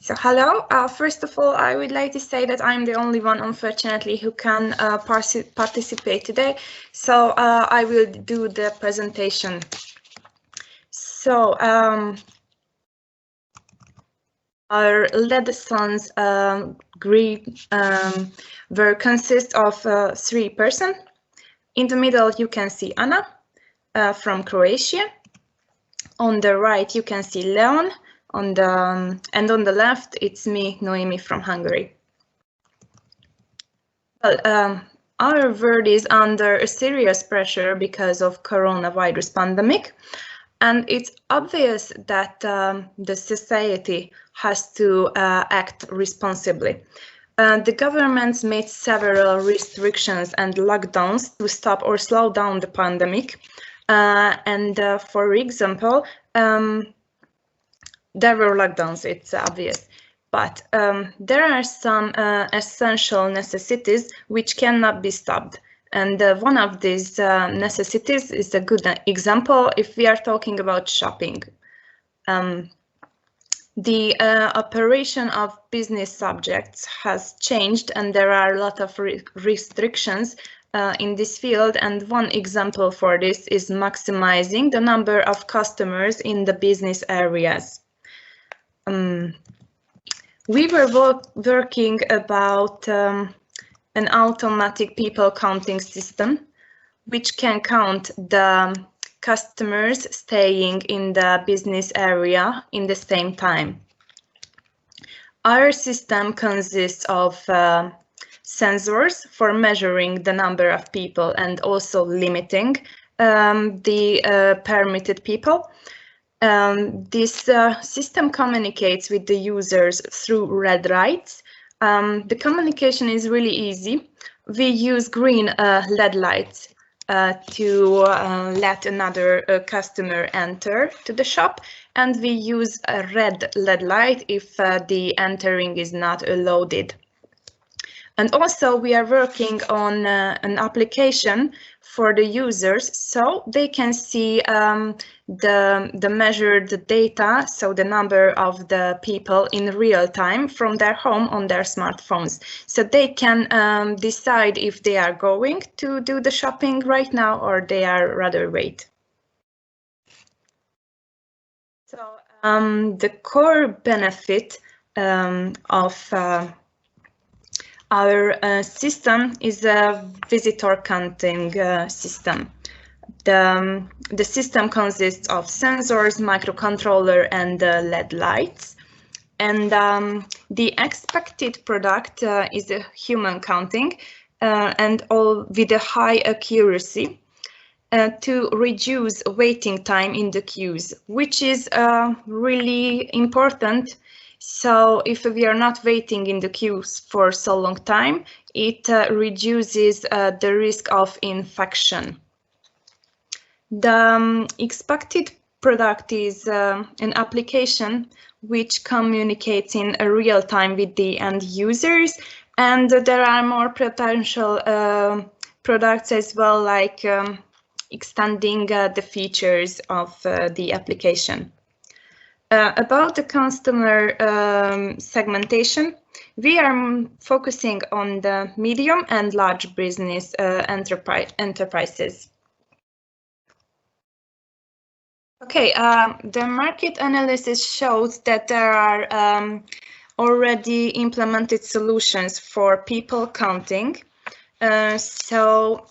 So hello, first of all, I would like to say that I'm the only one, unfortunately, who can participate today. So I will do the presentation. So our lessons were consist of 3 persons. In the middle, you can see Anna from Croatia. On the right, you can see Leon. And on the left, it's me, Noemi, from Hungary. Well, our world is under a serious pressure because of coronavirus pandemic, and it's obvious that the society has to act responsibly. The governments made several restrictions and lockdowns to stop or slow down the pandemic. For example, there were lockdowns, it's obvious. But there are some essential necessities which cannot be stopped. And one of these necessities is a good example if we are talking about shopping. The operation of business subjects has changed, and there are a lot of restrictions in this field. And one example for this is maximizing the number of customers in the business areas. We were working about an automatic people counting system, which can count the customers staying in the business area in the same time. Our system consists of sensors for measuring the number of people and also limiting the permitted people. This system communicates with the users through red lights. The communication is really easy. We use green LED lights to let another customer enter to the shop, and we use a red LED light if the entering is not allowed. And also we are working on an application for the users so they can see the measured data, so the number of the people in real time from their home on their smartphones. So they can decide if they are going to do the shopping right now or they are rather wait. So the core benefit of our system is a visitor counting system. The system consists of sensors, microcontroller, and LED lights. And the expected product is a human counting and all with a high accuracy to reduce waiting time in the queues, which is really important. So if we are not waiting in the queues for so long time, it reduces the risk of infection. The expected product is an application which communicates in real time with the end users, and there are more potential products as well, like extending the features of the application. About the customer segmentation, we are focusing on the medium and large business enterprises. Okay, the market analysis shows that there are already implemented solutions for people counting. So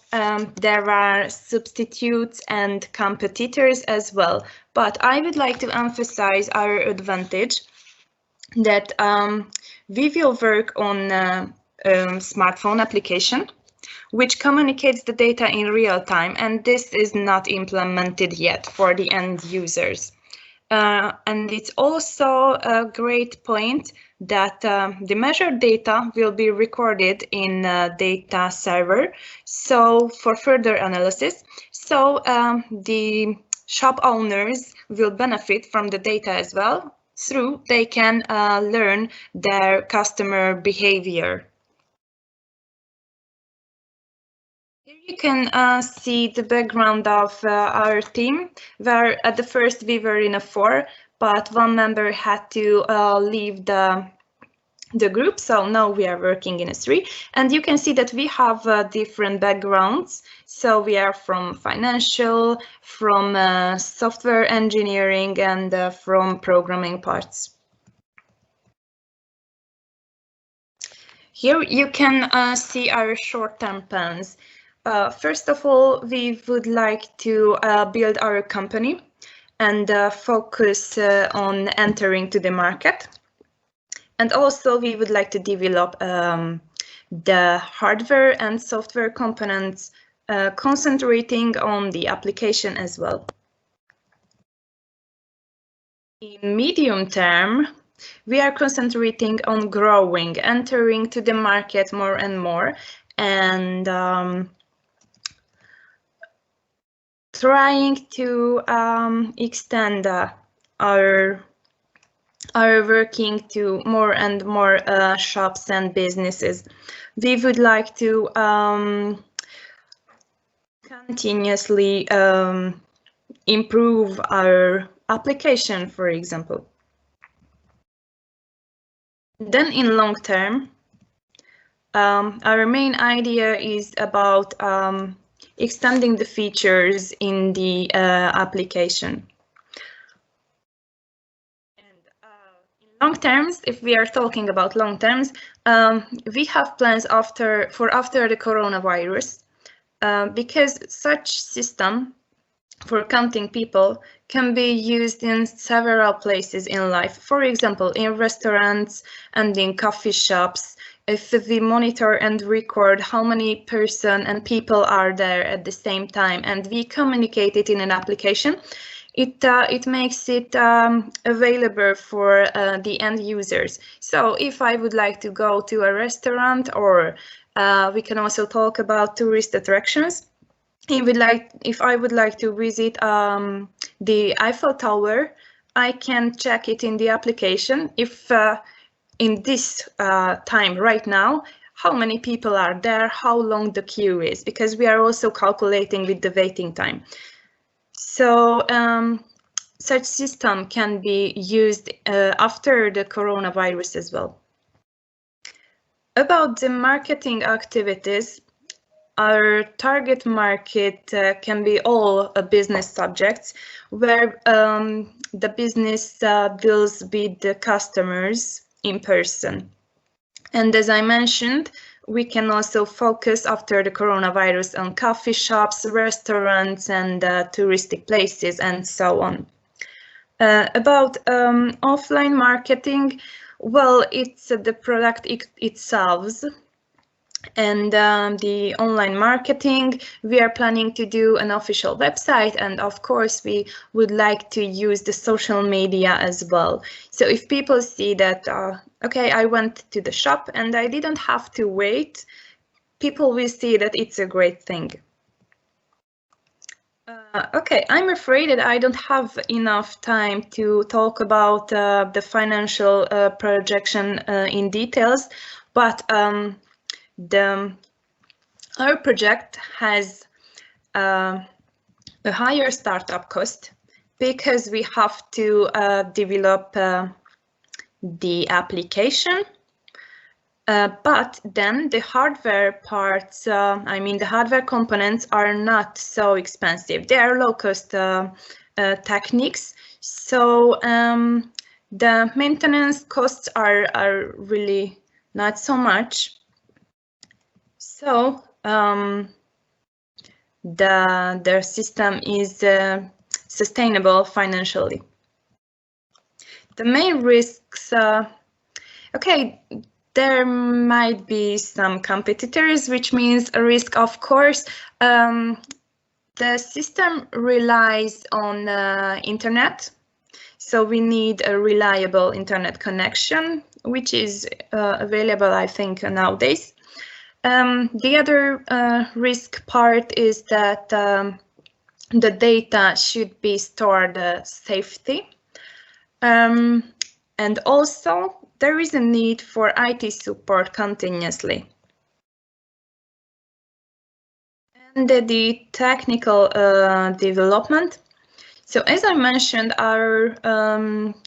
there are substitutes and competitors as well. But I would like to emphasize our advantage that we will work on a smartphone application which communicates the data in real time, and this is not implemented yet for the end users. And it's also a great point that the measured data will be recorded in a data server, so for further analysis. So the shop owners will benefit from the data as well, through they can learn their customer behavior. Here you can see the background of our team, where at the first we were in a 4, but one member had to leave the group, so now we are working in a 3, and you can see that we have different backgrounds. So we are from financial, from software engineering, and from programming parts. Here you can see our short-term plans. First of all, we would like to build our company and focus on entering to the market. And also we would like to develop the hardware and software components, concentrating on the application as well. In medium term, we are concentrating on growing, entering to the market more and more, and trying to extend our working to more and more shops and businesses. We would like to continuously improve our application, for example. Then in long term, our main idea is about extending the features in the application. Long terms, if we are talking about long terms, we have plans after the coronavirus, because such system for counting people can be used in several places in life. For example, in restaurants and in coffee shops. If we monitor and record how many person and people are there at the same time, and we communicate it in an application, it makes it available for the end users. So if I would like to go to a restaurant, or we can also talk about tourist attractions. If I would like to visit the Eiffel Tower, I can check it in the application. If in this time right now, how many people are there, how long the queue is, because we are also calculating with the waiting time. So such system can be used after the coronavirus as well. About the marketing activities, our target market can be all business subjects, where the business deals with the customers in person. And as I mentioned, we can also focus after the coronavirus on coffee shops, restaurants, and touristic places, and so on. About offline marketing, well, it's the product itself. And the online marketing, we are planning to do an official website, and of course we would like to use the social media as well. So if people see that, okay, I went to the shop and I didn't have to wait, people will see that it's a great thing. Okay, I'm afraid that I don't have enough time to talk about the financial projection in details, but our project has a higher startup cost, because we have to develop the application, but then the hardware parts, I mean the hardware components, are not so expensive. They are low-cost techniques, so the maintenance costs are really not so much. So the system is sustainable financially. The main risks, okay, there might be some competitors, which means a risk, of course. The system relies on internet, so we need a reliable internet connection, which is available, I think, nowadays. The other risk part is that the data should be stored safely. And also, there is a need for IT support continuously. And the technical development. So as I mentioned, our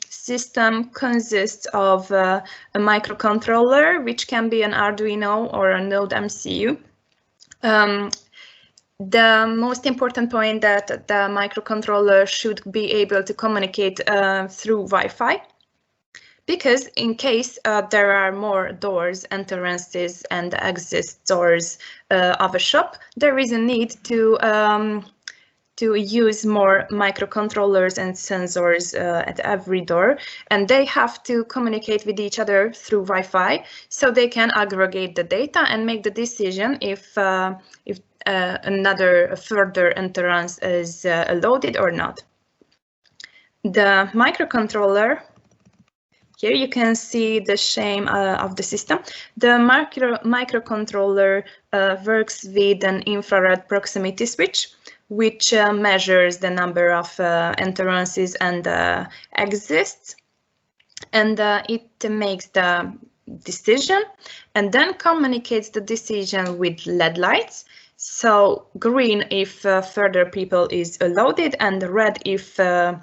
system consists of a microcontroller, which can be an Arduino or a Node MCU. The most important point that the microcontroller should be able to communicate through Wi-Fi, because in case there are more doors, entrances, and exit doors of a shop, there is a need to use more microcontrollers and sensors at every door, and they have to communicate with each other through Wi-Fi, so they can aggregate the data and make the decision if another further entrance is loaded or not. The microcontroller, here you can see the scheme of the system. The microcontroller works with an infrared proximity switch, which measures the number of entrances and exits, and it makes the decision and then communicates the decision with LED lights. So green if further people is loaded, and red if the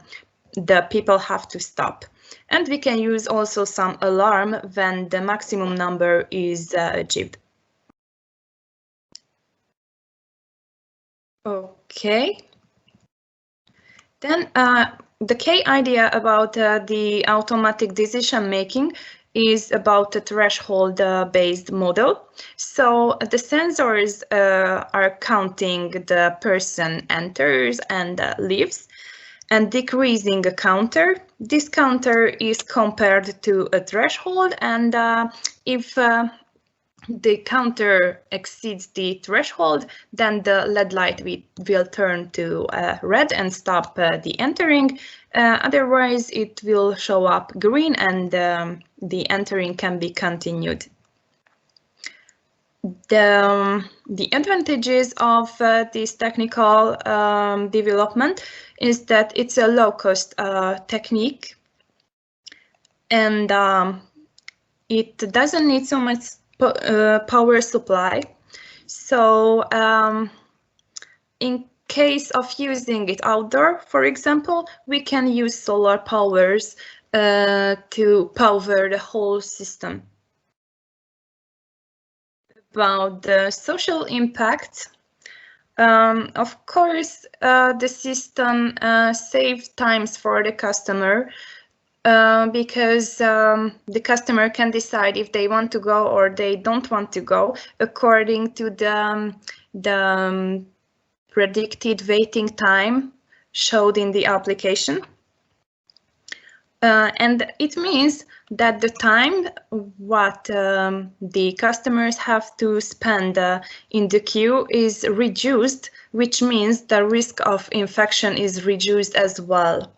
people have to stop. And we can use also some alarm when the maximum number is achieved. Okay. Then the key idea about the automatic decision making is about the threshold-based model. So the sensors are counting the person enters and leaves and decreasing a counter. This counter is compared to a threshold, and if the counter exceeds the threshold, then the LED light will turn to red and stop the entering. Otherwise, it will show up green, and the entering can be continued. The advantages of this technical development is that it's a low-cost technique, and it doesn't need so much power supply. So in case of using it outdoor, for example, we can use solar powers to power the whole system. About the social impact, of course, the system saves times for the customer, because the customer can decide if they want to go or they don't want to go according to the predicted waiting time showed in the application. And it means that the time what the customers have to spend in the queue is reduced, which means the risk of infection is reduced as well.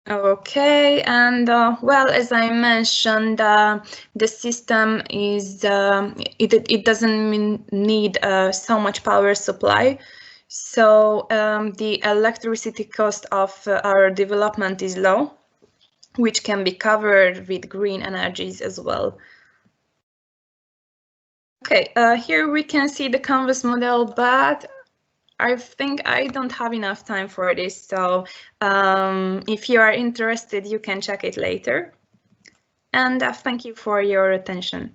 Okay, and well, as I mentioned, the system is it doesn't need so much power supply, so the electricity cost of our development is low, which can be covered with green energies as well. Okay, here we can see the canvas model, but I think I don't have enough time for this, so if you are interested, you can check it later. And thank you for your attention.